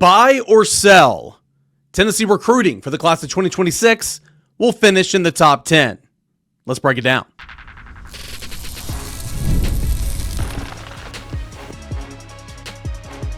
buy or sell? Tennessee recruiting for the class of 2026 will finish in the top 10. Let's break it down.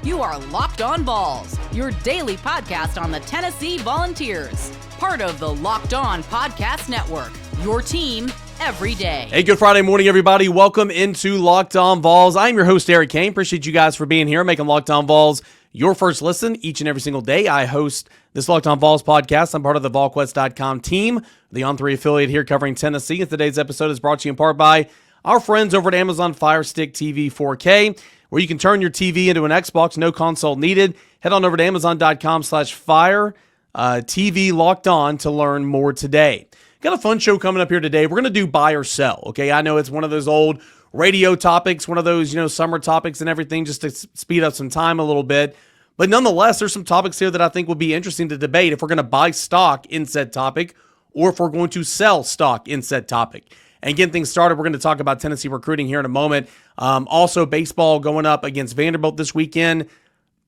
You are Locked On Vols, your daily podcast on the Tennessee Volunteers. Part of the Locked On Podcast Network, your team every day. Hey, good Friday morning, everybody. Welcome into Locked On Vols. I'm your host, Eric Cain. Appreciate you guys for being here, making Locked On Vols your first listen each and every single day. I host this Locked On Vols podcast. I'm part of the VolQuest.com team, the On3 affiliate here covering Tennessee. And today's episode is brought to you in part by our friends over at Amazon Fire Stick TV 4K, where you can turn your TV into an Xbox, no console needed. Head on over to Amazon.com/Fire TV Locked On to learn more today. Got a fun show coming up here today. We're going to do buy or sell, okay? I know it's one of those old radio topics, one of those, summer topics and everything, just to speed up some time a little bit. But nonetheless, there's some topics here that I think would be interesting to debate if we're going to buy stock in said topic or if we're going to sell stock in said topic. And getting things started, we're going to talk about Tennessee recruiting here in a moment. Also, baseball going up against Vanderbilt this weekend.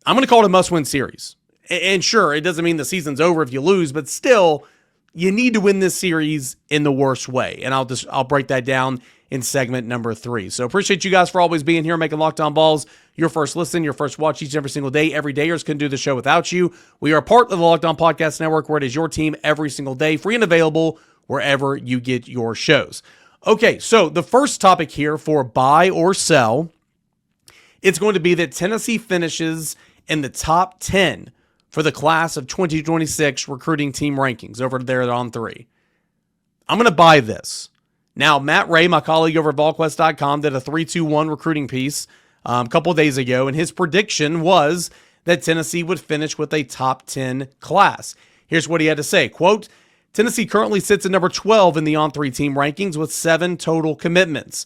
I'm going to call it a must-win series. And sure, it doesn't mean the season's over if you lose, but still, you need to win this series in the worst way. And I'll break that down in segment number 3. So appreciate you guys for always being here, making Locked On Vols your first listen, your first watch each and every single day. Every dayers couldn't do the show without you. We are part of the Locked On Podcast Network, where it is your team every single day, free and available wherever you get your shows. Okay, so the first topic here for buy or sell, it's going to be that Tennessee finishes in the top 10 for the class of 2026 recruiting team rankings over there at On3. I'm going to buy this. Now, Matt Ray, my colleague over at VolQuest.com, did a 3-2-1 recruiting piece a couple of days ago, and his prediction was that Tennessee would finish with a top 10 class. Here's what he had to say, quote, Tennessee currently sits at number 12 in the On3 team rankings with 7 total commitments.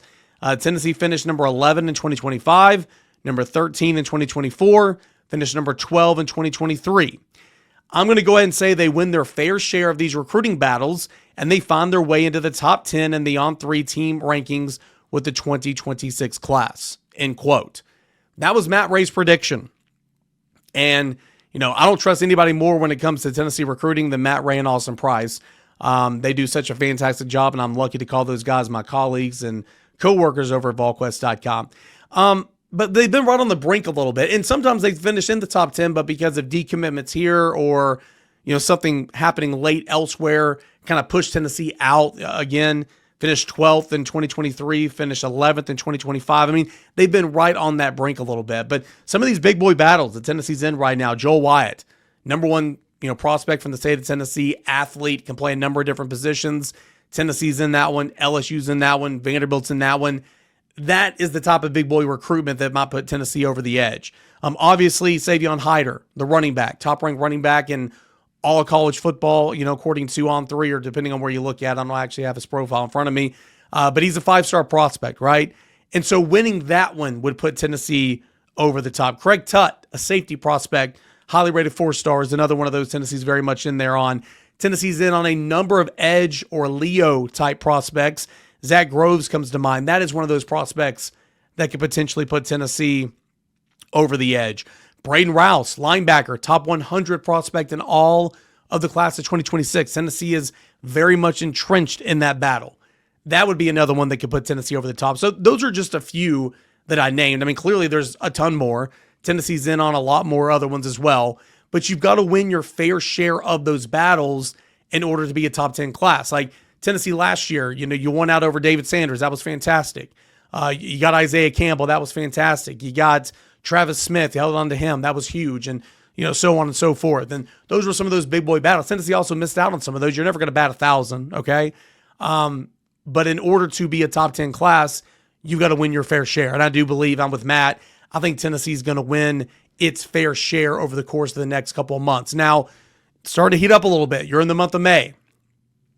Tennessee finished number 11 in 2025, number 13 in 2024, finished number 12 in 2023. I'm going to go ahead and say they win their fair share of these recruiting battles, and they find their way into the top 10 in the On3 team rankings with the 2026 class, end quote. That was Matt Ray's prediction. And, I don't trust anybody more when it comes to Tennessee recruiting than Matt Ray and Austin Price. They do such a fantastic job, and I'm lucky to call those guys my colleagues and coworkers over at VolQuest.com. But they've been right on the brink a little bit, and sometimes they finish in the top 10, but because of decommitments here or, something happening late elsewhere, kind of pushed Tennessee out again, finished 12th in 2023, finished 11th in 2025. I mean, they've been right on that brink a little bit, but some of these big boy battles that Tennessee's in right now, Joey Wyatt, number one, prospect from the state of Tennessee, athlete, can play a number of different positions. Tennessee's in that one, LSU's in that one, Vanderbilt's in that one. That is the type of big boy recruitment that might put Tennessee over the edge. Obviously, Savion, the running back, top-ranked running back in all of college football, according to On3 or depending on where you look at. I don't actually have his profile in front of me, but he's a 5-star prospect, right? And so winning that one would put Tennessee over the top. Craig Tutt, a safety prospect, highly rated 4 stars, another one of those Tennessee's very much in there on. Tennessee's in on a number of edge or Leo-type prospects. Zach Groves comes to mind. That is one of those prospects that could potentially put Tennessee over the edge. Braden Rouse, linebacker, top 100 prospect in all of the class of 2026. Tennessee is very much entrenched in that battle. That would be another one that could put Tennessee over the top. So those are just a few that I named. I mean, clearly there's a ton more. Tennessee's in on a lot more other ones as well. But you've got to win your fair share of those battles in order to be a top 10 class. Like Tennessee last year, you won out over David Sanders. That was fantastic. You got Isaiah Campbell. That was fantastic. You got Travis Smith. You held on to him. That was huge. And, so on and so forth. And those were some of those big boy battles. Tennessee also missed out on some of those. You're never going to bat 1,000, okay? But in order to be a top 10 class, you've got to win your fair share. And I do believe, I'm with Matt, I think Tennessee's going to win its fair share over the course of the next couple of months. Now, it's starting to heat up a little bit. You're in the month of May.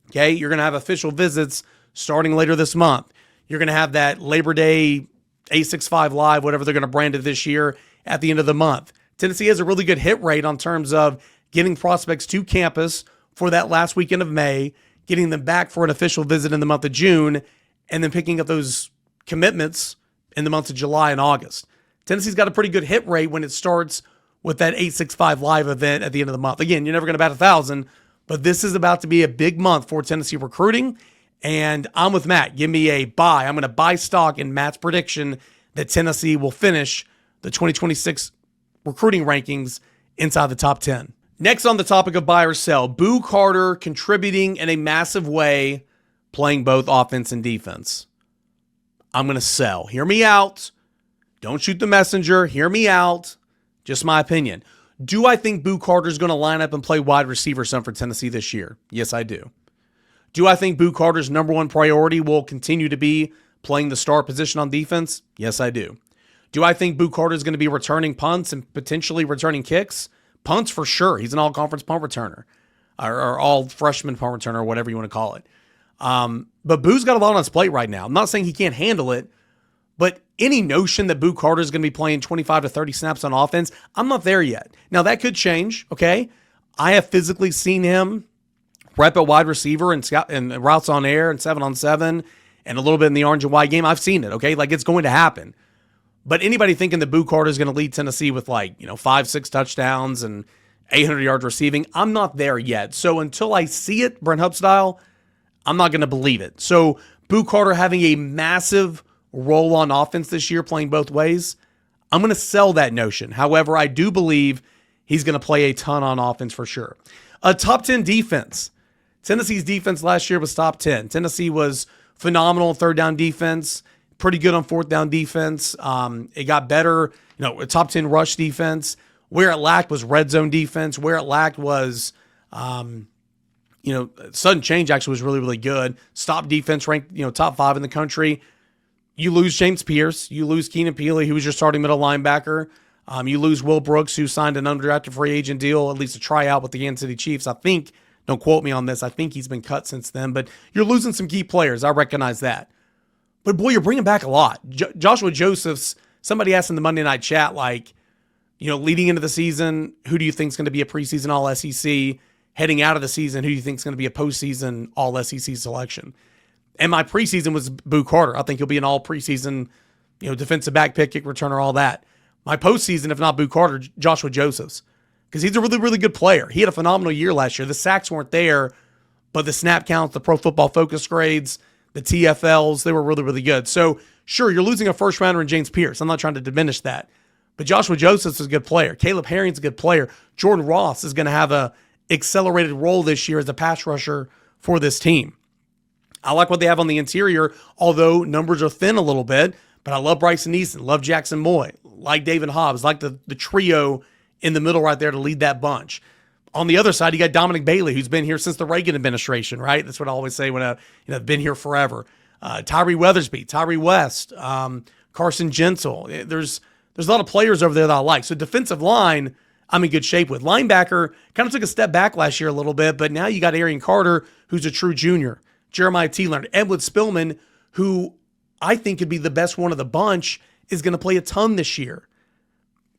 Okay, you're going to have official visits starting later this month. You're going to have that Labor Day 865 Live, whatever they're going to brand it this year, at the end of the month. Tennessee has a really good hit rate on terms of getting prospects to campus for that last weekend of May, getting them back for an official visit in the month of June, and then picking up those commitments in the months of July and August. Tennessee's got a pretty good hit rate when it starts with that 865 live event at the end of the month. Again, you're never going to bat 1,000, but this is about to be a big month for Tennessee recruiting, and I'm with Matt. Give me a buy. I'm going to buy stock in Matt's prediction that Tennessee will finish the 2026 recruiting rankings inside the top 10. Next on the topic of buy or sell, Boo Carter contributing in a massive way, playing both offense and defense. I'm going to sell. Hear me out. Don't shoot the messenger. Hear me out. Just my opinion. Do I think Boo Carter is going to line up and play wide receiver some for Tennessee this year? Yes, I do. Do I think Boo Carter's number one priority will continue to be playing the star position on defense? Yes, I do. Do I think Boo Carter is going to be returning punts and potentially returning kicks? Punts for sure. He's an all-conference punt returner or all-freshman punt returner or whatever you want to call it. But Boo's got a lot on his plate right now. I'm not saying he can't handle it, but any notion that Boo Carter is going to be playing 25 to 30 snaps on offense, I'm not there yet. Now, that could change, okay? I have physically seen him rep at wide receiver and routes on air and 7-on-7 and a little bit in the orange and white game. I've seen it, okay? Like, it's going to happen. But anybody thinking that Boo Carter is going to lead Tennessee with 5-6 touchdowns and 800 yards receiving, I'm not there yet. So until I see it, Brent Hupp style, I'm not going to believe it. So Boo Carter having a massive role on offense this year, playing both ways, I'm going to sell that notion. However, I do believe he's going to play a ton on offense for sure. A top 10 defense. Tennessee's defense last year was top 10. Tennessee was phenomenal in third down defense, pretty good on fourth down defense. It got better, a top 10 rush defense. Where it lacked was red zone defense. Where it lacked was, sudden change actually was really, really good. Stop defense ranked, top 5 in the country. You lose James Pierce. You lose Keenan Peely, who was your starting middle linebacker. You lose Will Brooks, who signed an undrafted free agent deal, at least a tryout with the Kansas City Chiefs. I think, don't quote me on this, I think he's been cut since then. But you're losing some key players. I recognize that. But, boy, you're bringing back a lot. Joshua Josephs, somebody asked in the Monday night chat, leading into the season, who do you think is going to be a preseason All-SEC? Heading out of the season, who do you think is going to be a postseason All-SEC selection? And my preseason was Boo Carter. I think he'll be an all-preseason, defensive back, pick, kick returner, all that. My postseason, if not Boo Carter, Joshua Josephs, because he's a really, really good player. He had a phenomenal year last year. The sacks weren't there, but the snap counts, the Pro Football Focus grades, the TFLs, they were really, really good. So, sure, you're losing a first-rounder in James Pierce. I'm not trying to diminish that. But Joshua Josephs is a good player. Caleb Herring's a good player. Jordan Ross is going to have a accelerated role this year as a pass rusher for this team. I like what they have on the interior, although numbers are thin a little bit. But I love Bryson Easton, love Jackson Moy, like David Hobbs, like the trio in the middle right there to lead that bunch. On the other side, you got Dominic Bailey, who's been here since the Reagan administration, right? That's what I always say when I've been here forever. Tyree Weathersby, Tyree West, Carson Gentle. There's a lot of players over there that I like. So defensive line, I'm in good shape with. Linebacker kind of took a step back last year a little bit, but now you got Arian Carter, who's a true junior. Jeremiah T. Leonard, Edward Spillman, who I think could be the best one of the bunch, is going to play a ton this year.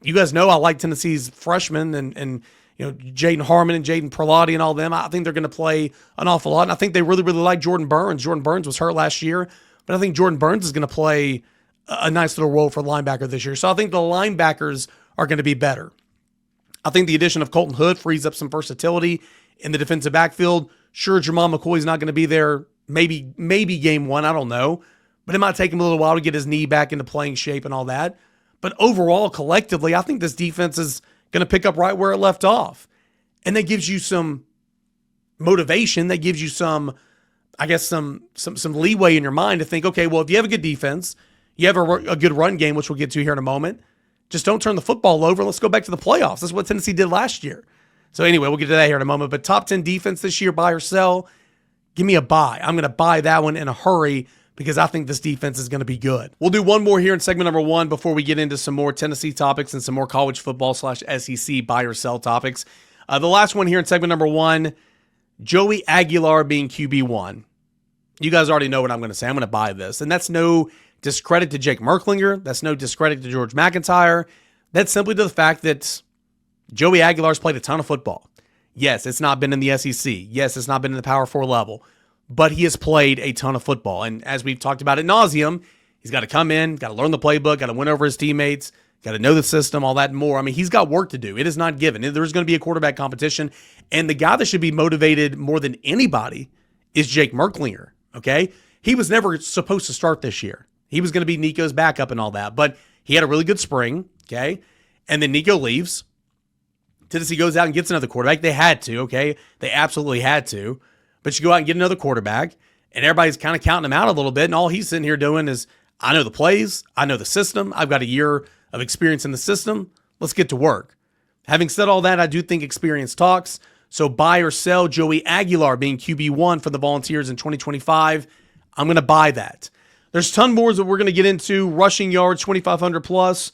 You guys know I like Tennessee's freshmen and Jaden Harmon and Jaden Perlotti and all them. I think they're going to play an awful lot, and I think they really, really like Jordan Burns. Jordan Burns was hurt last year, but I think Jordan Burns is going to play a nice little role for linebacker this year. So I think the linebackers are going to be better. I think the addition of Colton Hood frees up some versatility in the defensive backfield. Sure, Jamal McCoy's not going to be there maybe game one. I don't know. But it might take him a little while to get his knee back into playing shape and all that. But overall, collectively, I think this defense is going to pick up right where it left off. And that gives you some motivation. That gives you some leeway in your mind to think, okay, well, if you have a good defense, you have a good run game, which we'll get to here in a moment, just don't turn the football over. Let's go back to the playoffs. That's what Tennessee did last year. So anyway, we'll get to that here in a moment. But top 10 defense this year, buy or sell, give me a buy. I'm going to buy that one in a hurry because I think this defense is going to be good. We'll do one more here in segment number 1 before we get into some more Tennessee topics and some more college football / SEC buy or sell topics. The last one here in segment number 1, Joey Aguilar being QB1. You guys already know what I'm going to say. I'm going to buy this. And that's no discredit to Jake Merklinger. That's no discredit to George McIntyre. That's simply to the fact that Joey Aguilar's played a ton of football. Yes, it's not been in the SEC. Yes, it's not been in the Power 4 level. But he has played a ton of football. And as we've talked about ad nauseum, he's got to come in, got to learn the playbook, got to win over his teammates, got to know the system, all that and more. I mean, he's got work to do. It is not given. There's going to be a quarterback competition, and the guy that should be motivated more than anybody is Jake Merklinger, okay? He was never supposed to start this year. He was going to be Nico's backup and all that, but he had a really good spring, okay? And then Nico leaves. Tennessee goes out and gets another quarterback. They had to, okay? They absolutely had to. But you go out and get another quarterback, and everybody's kind of counting him out a little bit, and all he's sitting here doing is, I know the plays, I know the system, I've got a year of experience in the system, let's get to work. Having said all that, I do think experience talks, so buy or sell Joey Aguilar being QB1 for the Volunteers in 2025. I'm going to buy that. There's a ton more that we're going to get into, rushing yards, 2,500 plus,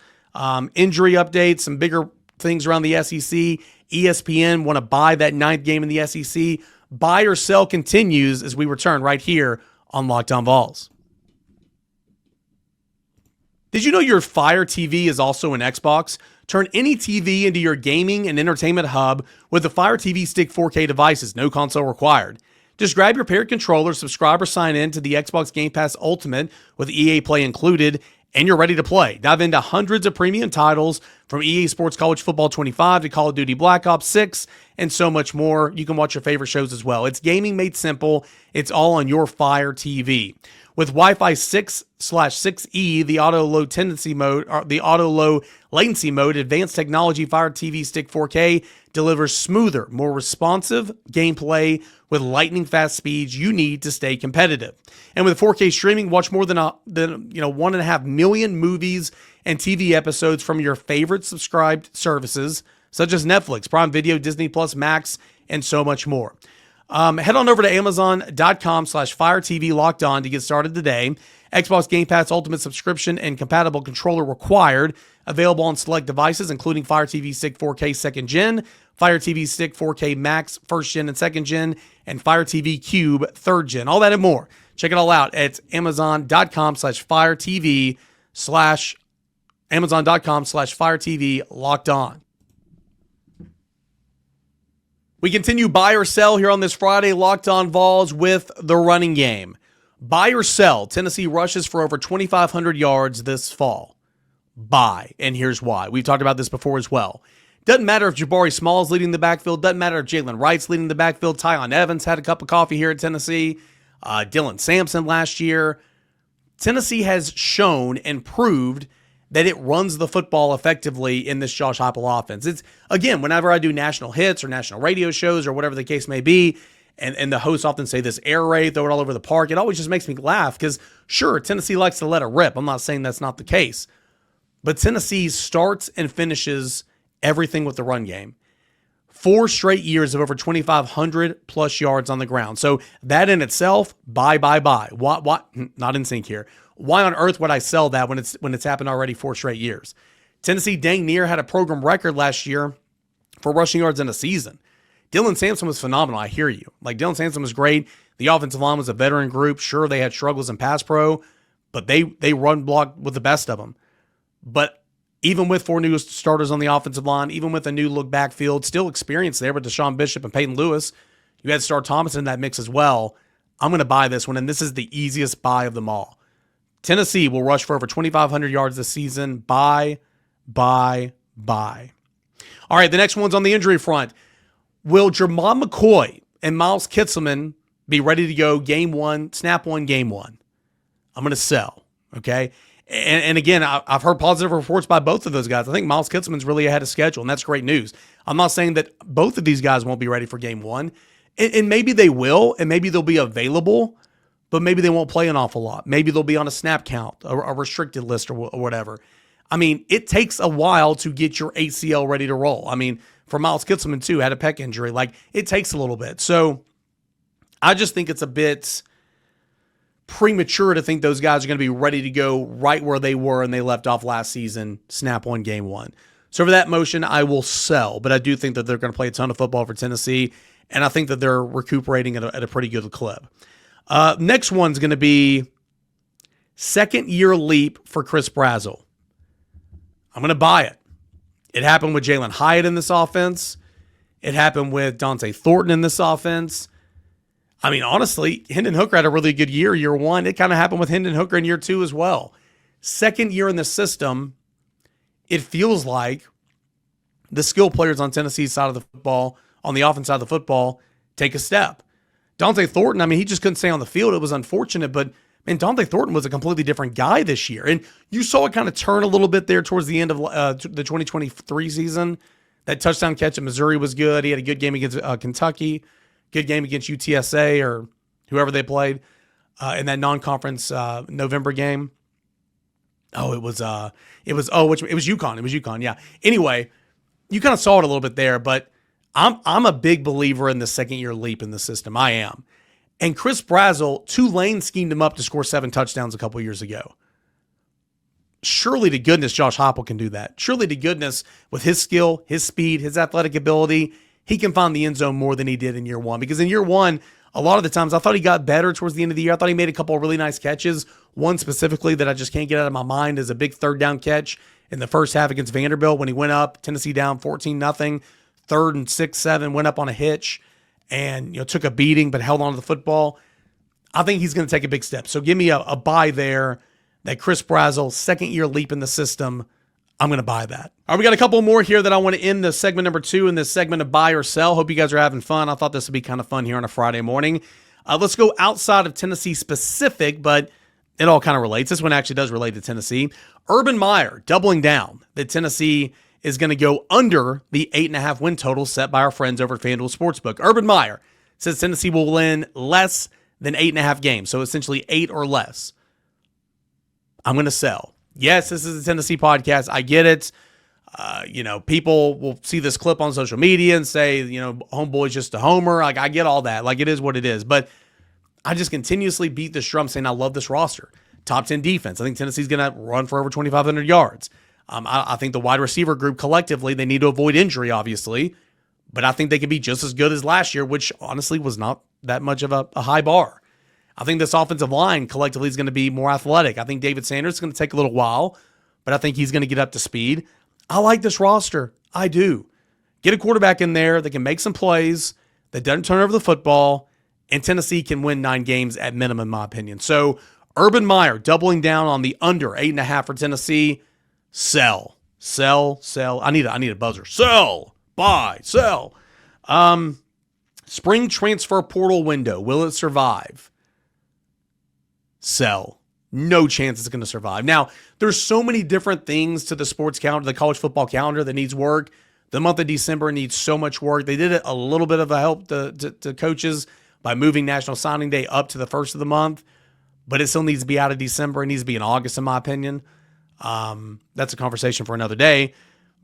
injury updates, some bigger things around the SEC. ESPN want to buy that 9th game in the SEC. Buy or sell continues as we return right here on Locked On Vols. Did you know your Fire TV is also an Xbox? Turn any TV into your gaming and entertainment hub with the Fire TV Stick 4K devices, no console required. Just grab your paired controller, subscribe or sign in to the Xbox Game Pass Ultimate with EA Play included, and you're ready to play. Dive into hundreds of premium titles from EA Sports College Football 25 to Call of Duty Black Ops 6 and so much more. You can watch your favorite shows as well. It's gaming made simple. It's all on your Fire TV. With Wi-Fi 6/6E, the auto low tendency mode, or the auto low latency mode, advanced technology Fire TV Stick 4K delivers smoother, more responsive gameplay with lightning fast speeds you need to stay competitive. And with 4K streaming, watch more than 1.5 million movies and TV episodes from your favorite subscribed services such as Netflix, Prime Video, Disney Plus, Max, and so much more. Head on over to Amazon.com/Fire TV Locked On to get started today. Xbox Game Pass Ultimate subscription and compatible controller required. Available on select devices, including Fire TV Stick 4K 2nd Gen, Fire TV Stick 4K Max 1st Gen and 2nd Gen, and Fire TV Cube 3rd Gen. All that and more. Check it all out at Amazon.com/Fire TV Amazon.com/Fire TV Locked On. We continue buy or sell here on this Friday, Locked On Vols with the running game. Buy or sell, Tennessee rushes for over 2,500 yards this fall. Buy, and here's why. We've talked about this before as well. Doesn't matter if Jabari Small's leading the backfield. Doesn't matter if Jalen Wright's leading the backfield. Tyon Evans had a cup of coffee here at Tennessee. Dylan Sampson last year. Tennessee has shown and proved that it runs the football effectively in this Josh Heupel offense. It's, again, whenever I do national hits or national radio shows or whatever the case may be, and the hosts often say this air raid, throw it all over the park, it always just makes me laugh because, sure, Tennessee likes to let it rip. I'm not saying that's not the case. But Tennessee starts and finishes everything with the run game. 4 straight years of over 2,500 plus yards on the ground. So that in itself, buy. What? Not in sync here. Why on earth would I sell that when it's happened already 4 straight years? Tennessee dang near had a program record last year for rushing yards in a season. Dylan Sampson was phenomenal. I hear you. Like, Dylan Sampson was great. The offensive line was a veteran group. Sure, they had struggles in pass pro, but they run block with the best of them. But even with 4 new starters on the offensive line, even with a new look backfield, still experience there with Deshaun Bishop and Peyton Lewis, you had Star Thomas in that mix as well. I'm going to buy this one, and this is the easiest buy of them all. Tennessee will rush for over 2,500 yards this season. Buy. All right, the next one's on the injury front. Will Jermon McCoy and Miles Kitselman be ready to go game 1, snap 1, game 1? I'm going to sell, okay? And again, I've heard positive reports by both of those guys. I think Miles Kitselman's really ahead of schedule, and that's great news. I'm not saying that both of these guys won't be ready for game 1, and maybe they will, and maybe they'll be available, but maybe they won't play an awful lot. Maybe they'll be on a snap count, a restricted list or whatever. I mean, it takes a while to get your ACL ready to roll. I mean, for Miles Kitselman, too, had a pec injury. Like, it takes a little bit. So I just think it's a bit premature to think those guys are going to be ready to go right where they were and they left off last season, snap 1, game 1. So for that motion, I will sell, but I do think that they're going to play a ton of football for Tennessee, and I think that they're recuperating at a pretty good clip. Next one's going to be second-year leap for Chris Brazzell. I'm going to buy it. It happened with Jalen Hyatt in this offense. It happened with Dante Thornton in this offense. I mean, honestly, Hendon Hooker had a really good year 1. It kind of happened with Hendon Hooker in year 2 as well. Second year in the system, it feels like the skill players on Tennessee's side of the football, on the offense side of the football, take a step. Dante Thornton, I mean, he just couldn't stay on the field. It was unfortunate, but man, Dante Thornton was a completely different guy this year. And you saw it kind of turn a little bit there towards the end of the 2023 season. That touchdown catch at Missouri was good. He had a good game against Kentucky, good game against UTSA or whoever they played in that non-conference November game. It was UConn. It was UConn. Yeah. Anyway, you kind of saw it a little bit there, but I'm a big believer in the second-year leap in the system. I am. And Chris Brazzell, Tulane schemed him up to score 7 touchdowns a couple years ago. Surely to goodness, Josh Heupel can do that. Surely to goodness, with his skill, his speed, his athletic ability, he can find the end zone more than he did in year one. Because in year one, a lot of the times, I thought he got better towards the end of the year. I thought he made a couple of really nice catches. One specifically that I just can't get out of my mind is a big third down catch in the first half against Vanderbilt when he went up, Tennessee down 14-0, 3rd and 6, 7, went up on a hitch and took a beating but held on to the football. I think he's going to take a big step. So give me a buy there that Chris Brazzell, second-year leap in the system. I'm going to buy that. All right, we got a couple more here that I want to end the segment number 2 in this segment of buy or sell. Hope you guys are having fun. I thought this would be kind of fun here on a Friday morning. Let's go outside of Tennessee specific, but it all kind of relates. This one actually does relate to Tennessee. Urban Meyer doubling down that Tennessee is going to go under the 8.5 win total set by our friends over at FanDuel Sportsbook. Urban Meyer says Tennessee will win less than 8.5 games, so essentially 8 or less. I'm going to sell. Yes, this is a Tennessee podcast. I get it. People will see this clip on social media and say, homeboy's just a homer. Like, I get all that. Like, it is what it is. But I just continuously beat this drum saying I love this roster. Top 10 defense. I think Tennessee's going to run for over 2,500 yards. I think the wide receiver group collectively, they need to avoid injury, obviously. But I think they could be just as good as last year, which honestly was not that much of a high bar. I think this offensive line collectively is going to be more athletic. I think David Sanders is going to take a little while, but I think he's going to get up to speed. I like this roster. I do. Get a quarterback in there that can make some plays, that doesn't turn over the football, and Tennessee can win 9 games at minimum, in my opinion. So Urban Meyer doubling down on the under 8.5 for Tennessee. Sell. I need a buzzer. Sell. Buy. Sell. Spring transfer portal window. Will it survive? Sell. No chance it's going to survive. Now, there's so many different things to the sports calendar, the college football calendar that needs work. The month of December needs so much work. They did a little bit of a help to coaches by moving National Signing Day up to the first of the month, but it still needs to be out of December. It needs to be in August, in my opinion. That's a conversation for another day,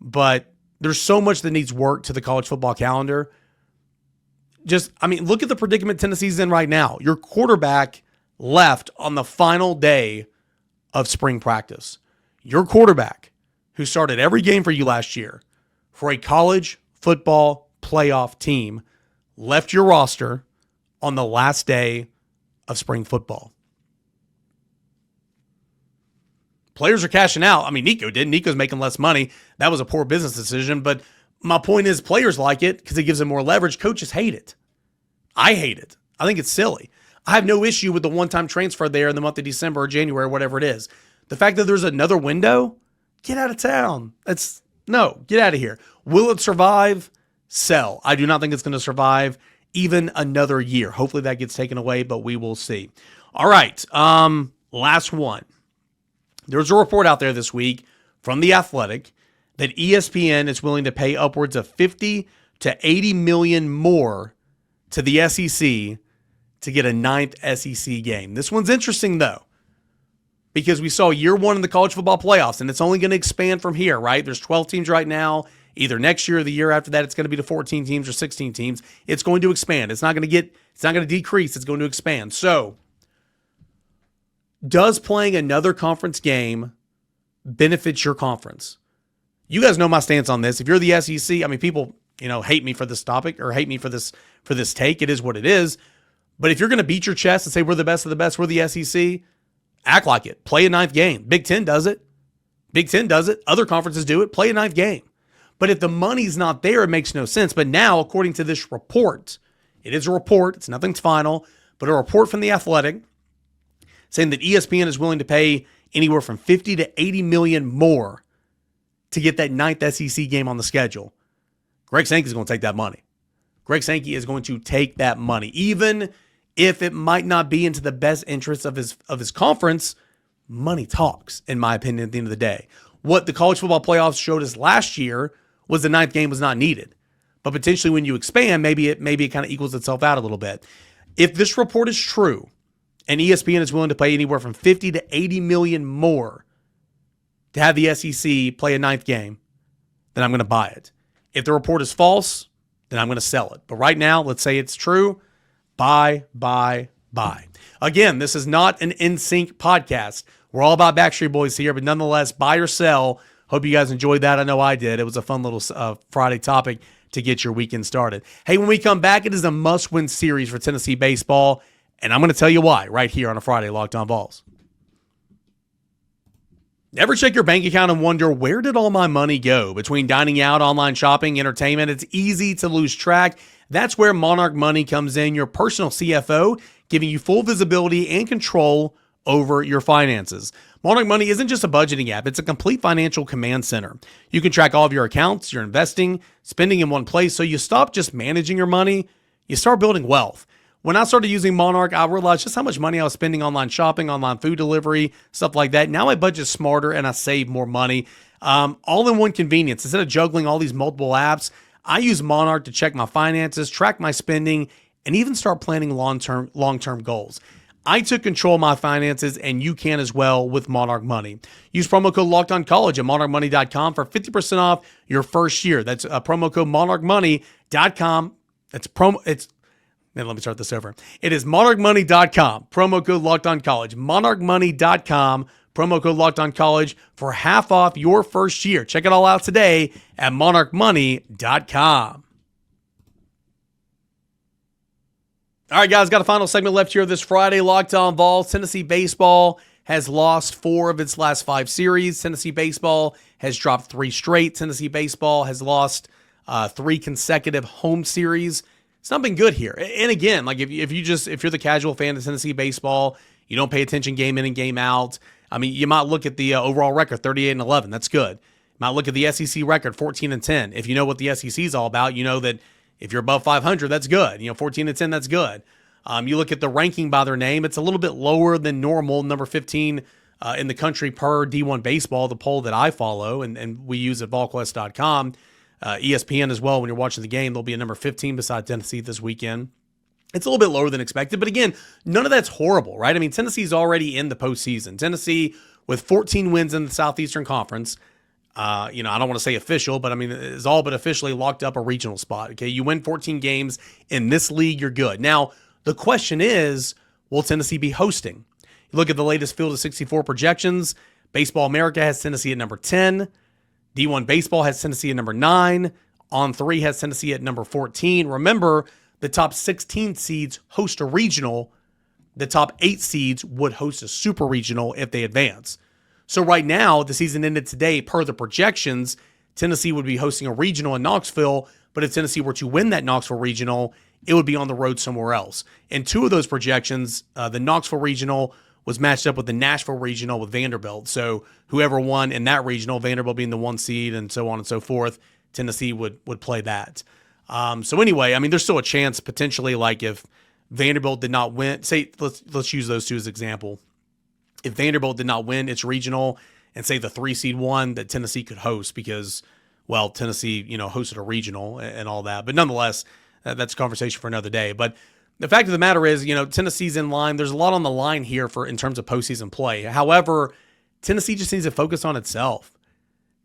but there's so much that needs work to the college football calendar. Look at the predicament Tennessee's in right now. Your quarterback left on the final day of spring practice. Your quarterback, who started every game for you last year for a college football playoff team, left your roster on the last day of spring football. Players are cashing out. Nico did. Nico's making less money. That was a poor business decision. But my point is players like it because it gives them more leverage. Coaches hate it. I hate it. I think it's silly. I have no issue with the one-time transfer there in the month of December or January, whatever it is. The fact that there's another window, get out of town. Get out of here. Will it survive? Sell. I do not think it's going to survive even another year. Hopefully that gets taken away, but we will see. All right. Last one. There's a report out there this week from The Athletic that ESPN is willing to pay upwards of $50 to $80 million more to the SEC to get a 9th SEC game. This one's interesting, though, because we saw year one in the college football playoffs, and it's only going to expand from here, right? There's 12 teams right now. Either next year or the year after that, it's going to be to 14 teams or 16 teams. It's going to expand. It's not going to decrease. It's going to expand. So, does playing another conference game benefit your conference? You guys know my stance on this. If you're the SEC, people, hate me for this topic or hate me for this take. It is what it is. But if you're going to beat your chest and say we're the best of the best, we're the SEC, act like it. Play a 9th game. Big Ten does it. Other conferences do it. Play a 9th game. But if the money's not there, it makes no sense. But now, according to this report, it is a report. It's nothing's final, but a report from The Athletic saying that ESPN is willing to pay anywhere from $50 to $80 million more to get that ninth SEC game on the schedule. Greg Sankey is going to take that money. Greg Sankey is going to take that money, even if it might not be into the best interest of his conference. Money talks, in my opinion, at the end of the day. What the college football playoffs showed us last year was the ninth game was not needed. But potentially when you expand, maybe it kind of equals itself out a little bit. If this report is true, and ESPN is willing to pay anywhere from 50 to 80 million more to have the SEC play a ninth game, then I'm going to buy it. If the report is false, then I'm going to sell it. But right now, let's say it's true. Buy. Again, this is not an NSYNC podcast. We're all about Backstreet Boys here, but nonetheless, buy or sell. Hope you guys enjoyed that. I know I did. It was a fun little Friday topic to get your weekend started. Hey, when we come back, it is a must-win series for Tennessee baseball, and I'm going to tell you why right here on a Friday Locked On Vols. Ever check your bank account and wonder, where did all my money go? Between dining out, online shopping, entertainment, it's easy to lose track. That's where Monarch Money comes in, your personal CFO, giving you full visibility and control over your finances. Monarch Money isn't just a budgeting app, it's a complete financial command center. You can track all of your accounts, your investing, spending in one place, so you stop just managing your money, you start building wealth. When I started using Monarch, I realized just how much money I was spending online shopping, online food delivery, stuff like that. Now my budget's smarter and I save more money. All in one convenience. Instead of juggling all these multiple apps, I use Monarch to check my finances, track my spending, and even start planning long-term goals. I took control of my finances, and you can as well with Monarch Money. Use promo code LOCKEDONCollege at monarchmoney.com for 50% off your first year. That's promo code monarchmoney.com. Let me start this over. It is monarchmoney.com, promo code LOCKEDONCollege. Monarchmoney.com, promo code LOCKEDONCollege for half off your first year. Check it all out today at monarchmoney.com. All right, guys, got a final segment left here this Friday. Locked On Vols. Tennessee baseball has lost 4 of its last 5 series. Tennessee baseball has dropped 3 straight. Tennessee baseball has lost 3 consecutive home series. It's not been good here. And again, like if you're the casual fan of Tennessee baseball, you don't pay attention game in and game out. I mean, you might look at the overall record, 38-11. That's good. You might look at the SEC record, 14-10. If you know what the SEC is all about, you know that if you're above 500, that's good. 14-10, that's good. You look at the ranking by their name, it's a little bit lower than normal, number 15 in the country per D1 Baseball, the poll that I follow, and we use at VolQuest.com. ESPN as well, when you're watching the game, they'll be a number 15 beside Tennessee this weekend. It's a little bit lower than expected, but again, none of that's horrible, right? I mean, Tennessee's already in the postseason. Tennessee, with 14 wins in the Southeastern Conference, I don't want to say official, but I mean, it's all but officially locked up a regional spot. Okay, you win 14 games in this league, you're good. Now, the question is, will Tennessee be hosting? You look at the latest field of 64 projections. Baseball America has Tennessee at number 10. D1 Baseball has Tennessee at number 9. On3 has Tennessee at number 14. Remember, the top 16 seeds host a regional. The top 8 seeds would host a super regional if they advance. So right now, the season ended today. Per the projections, Tennessee would be hosting a regional in Knoxville, but if Tennessee were to win that Knoxville regional, it would be on the road somewhere else. In 2 of those projections, the Knoxville regional was matched up with the Nashville regional with Vanderbilt. So whoever won in that regional, Vanderbilt being the 1 seed and so on and so forth, Tennessee would play that. So anyway, I mean, there's still a chance potentially, like if Vanderbilt did not win, say, let's use those 2 as example. If Vanderbilt did not win its regional and say the 3 seed won, that Tennessee could host because, well, Tennessee, hosted a regional and all that. But nonetheless, that's a conversation for another day. But the fact of the matter is, Tennessee's in line. There's a lot on the line here in terms of postseason play. However, Tennessee just needs to focus on itself.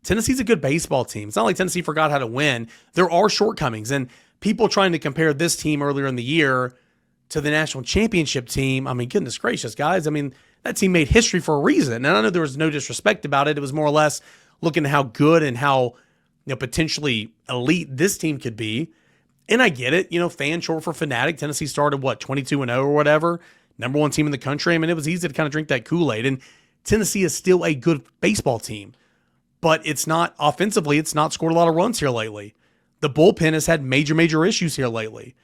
Tennessee's a good baseball team. It's not like Tennessee forgot how to win. There are shortcomings, and people trying to compare this team earlier in the year to the national championship team. I mean, goodness gracious, guys. I mean, that team made history for a reason. And I know there was no disrespect about it. It was more or less looking at how good and how potentially elite this team could be. And I get it, fan short for fanatic. Tennessee started, 22-0 or whatever. Number 1 team in the country. I mean, it was easy to kind of drink that Kool-Aid. And Tennessee is still a good baseball team. But it's not, offensively, it's not scored a lot of runs here lately. The bullpen has had major issues here lately.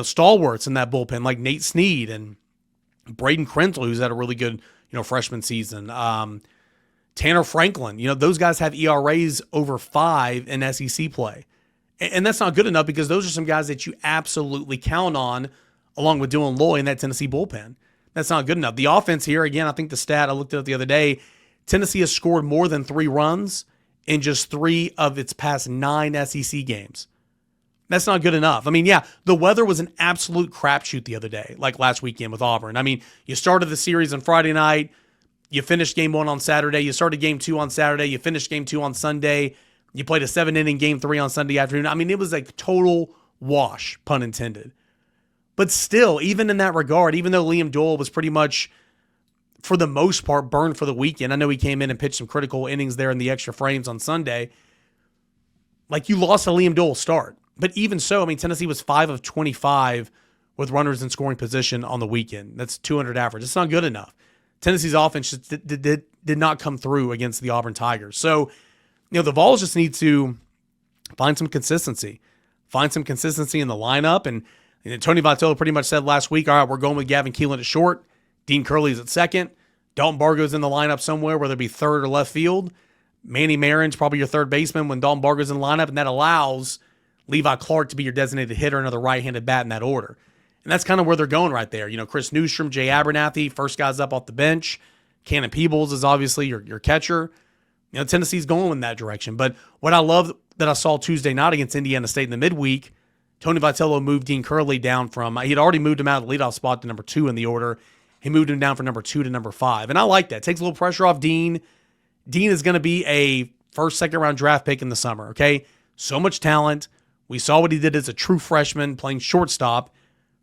Stalwarts in that bullpen like Nate Snead and Braden Krenzel, who's had a really good, freshman season. Tanner Franklin. Those guys have ERAs over 5 in SEC play. And that's not good enough because those are some guys that you absolutely count on along with Dylan Loy in that Tennessee bullpen. That's not good enough. The offense here, again, I think the stat, I looked at it the other day, Tennessee has scored more than 3 runs in just 3 of its past 9 SEC games. That's not good enough. The weather was an absolute crapshoot the other day, like last weekend with Auburn. You started the series on Friday night, you finished game 1 on Saturday, you started game 2 on Saturday, you finished game 2 on Sunday, you played a 7-inning game 3 on Sunday afternoon. It was a total wash, pun intended. But still, even in that regard, even though Liam Doyle was pretty much, for the most part, burned for the weekend, I know he came in and pitched some critical innings there in the extra frames on Sunday, you lost a Liam Doyle start. But even so, Tennessee was 5 of 25 with runners in scoring position on the weekend. That's 200 average. It's not good enough. Tennessee's offense just did not come through against the Auburn Tigers. So, the Vols just need to find some consistency. Find some consistency in the lineup. And Tony Vitello pretty much said last week, all right, we're going with Gavin Keelan at short. Dean Curley's at second. Dalton Bargo's in the lineup somewhere, whether it be third or left field. Manny Marin's probably your third baseman when Dalton Bargo's in the lineup, and that allows Levi Clark to be your designated hitter, another right-handed bat in that order. And that's kind of where they're going right there. Chris Newstrom, Jay Abernathy, first guys up off the bench. Cannon Peebles is obviously your catcher. Tennessee's going in that direction. But what I love that I saw Tuesday night against Indiana State in the midweek, Tony Vitello moved Dean Curley down from, he had already moved him out of the leadoff spot to number 2 in the order. He moved him down from number 2 to number 5. And I like that. Takes a little pressure off Dean. Dean is going to be a first, second round draft pick in the summer, okay? So much talent. We saw what he did as a true freshman playing shortstop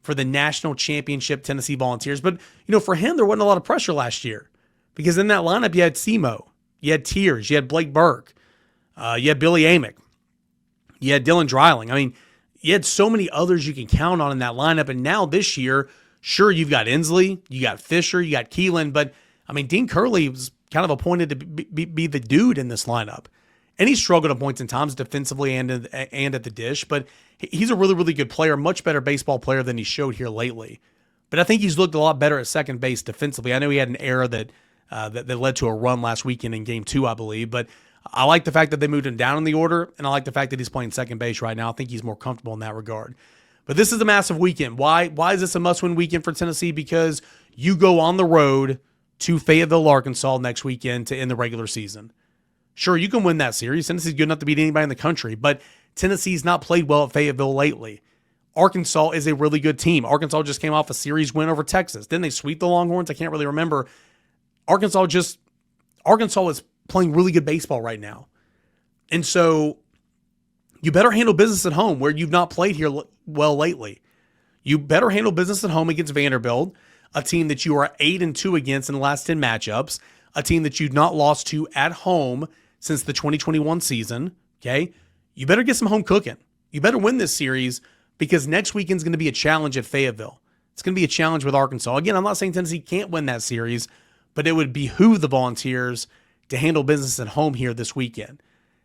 for the national championship Tennessee Volunteers. But, for him, there wasn't a lot of pressure last year because in that lineup, you had Semo, you had Tears, you had Blake Burke, you had Billy Amick, you had Dylan Dreiling. You had so many others you can count on in that lineup. And now this year, sure, you've got Inslee, you got Fisher, you got Keelan, but, Dean Curley was kind of appointed to be the dude in this lineup. And he struggled at points in times defensively and at the dish, but he's a really, really good player, much better baseball player than he showed here lately. But I think he's looked a lot better at second base defensively. I know he had an error that led to a run last weekend in game 2, I believe, but I like the fact that they moved him down in the order, and I like the fact that he's playing second base right now. I think he's more comfortable in that regard. But this is a massive weekend. Why is this a must-win weekend for Tennessee? Because you go on the road to Fayetteville, Arkansas next weekend to end the regular season. Sure, you can win that series. Tennessee's good enough to beat anybody in the country, but Tennessee's not played well at Fayetteville lately. Arkansas is a really good team. Arkansas just came off a series win over Texas. Didn't they sweep the Longhorns? I can't really remember. Arkansas is playing really good baseball right now. And so you better handle business at home where you've not played here well lately. You better handle business at home against Vanderbilt, a team that you are 8-2 against in the last 10 matchups, a team that you've not lost to at home since the 2021 season, okay? You better get some home cooking. You better win this series because next weekend's going to be a challenge at Fayetteville. It's going to be a challenge with Arkansas. Again, I'm not saying Tennessee can't win that series, but it would behoove the Volunteers to handle business at home here this weekend.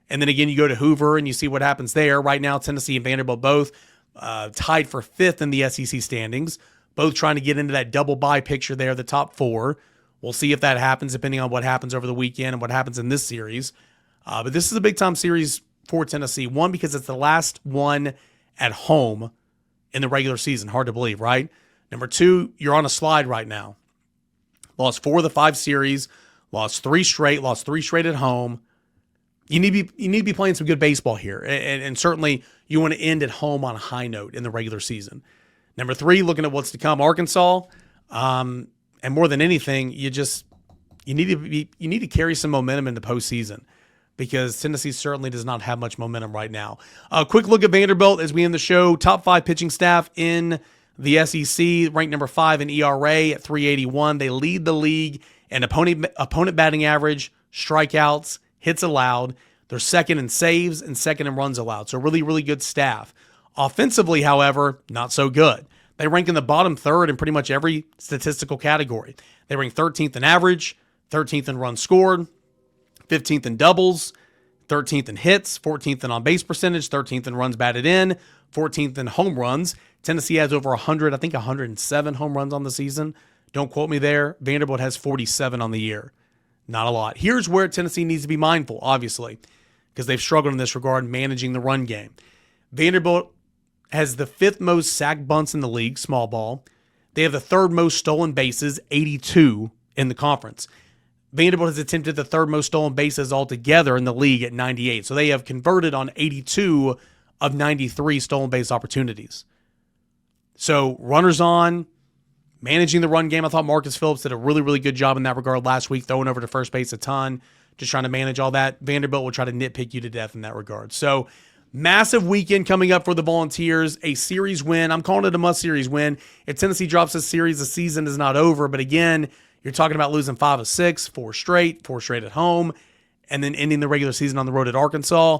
And then again, you go to Hoover and you see what happens there. Right now, Tennessee and Vanderbilt both tied for 5th in the SEC standings, both trying to get into that double bye picture there, the top 4. We'll see if that happens depending on what happens over the weekend and what happens in this series. But this is a big-time series for Tennessee. One, because it's the last one at home in the regular season. Hard to believe, right? Number 2, you're on a slide right now. Lost 4 of the 5 series, lost 3 straight at home. You need to be playing some good baseball here. And certainly you want to end at home on a high note in the regular season. Number 3, looking at what's to come, Arkansas. And more than anything, you need to carry some momentum in the postseason because Tennessee certainly does not have much momentum right now. A quick look at Vanderbilt as we end the show. Top 5 pitching staff in the SEC, ranked number 5 in ERA at 381. They lead the league in opponent batting average, strikeouts, hits allowed. They're second in saves and second in runs allowed. So really, really good staff. Offensively, however, not so good. They rank in the bottom third in pretty much every statistical category. They rank 13th in average, 13th in runs scored, 15th in doubles, 13th in hits, 14th in on-base percentage, 13th in runs batted in, 14th in home runs. Tennessee has over 100, I think 107 home runs on the season. Don't quote me there. Vanderbilt has 47 on the year. Not a lot. Here's where Tennessee needs to be mindful, obviously, because they've struggled in this regard, managing the run game. Vanderbilt has the 5th most sack bunts in the league, small ball. They have the 3rd most stolen bases, 82 in the conference. Vanderbilt has attempted the 3rd most stolen bases altogether in the league at 98. So they have converted on 82 of 93 stolen base opportunities. So runners on, managing the run game. I thought Marcus Phillips did a really, really good job in that regard last week, throwing over to first base a ton, just trying to manage all that. Vanderbilt will try to nitpick you to death in that regard. So massive weekend coming up for the Volunteers, a series win. I'm calling it a must-series win. If Tennessee drops this series, the season is not over. But again, you're talking about losing 5 of 6, 4 straight at home, and then ending the regular season on the road at Arkansas.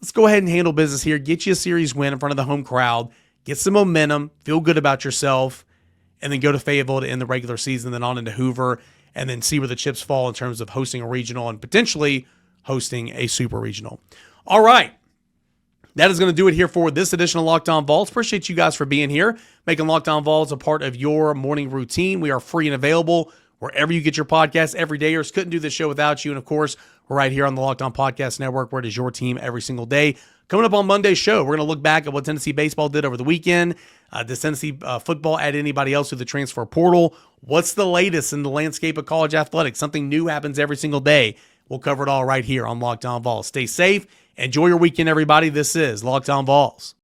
Let's go ahead and handle business here. Get you a series win in front of the home crowd. Get some momentum. Feel good about yourself. And then go to Fayetteville to end the regular season, then on into Hoover, and then see where the chips fall in terms of hosting a regional and potentially hosting a super regional. All right. That is going to do it here for this edition of Locked On Vols. Appreciate you guys for being here, making Locked On Vols a part of your morning routine. We are free and available wherever you get your podcasts. Every day. Couldn't do this show without you. And of course, we're right here on the Locked On Podcast Network, where it is your team every single day. Coming up on Monday's show, we're going to look back at what Tennessee baseball did over the weekend. Does Tennessee football add anybody else through the transfer portal? What's the latest in the landscape of college athletics? Something new happens every single day. We'll cover it all right here on Locked On Vols. Stay safe. Enjoy your weekend, everybody. This is Locked On Vols.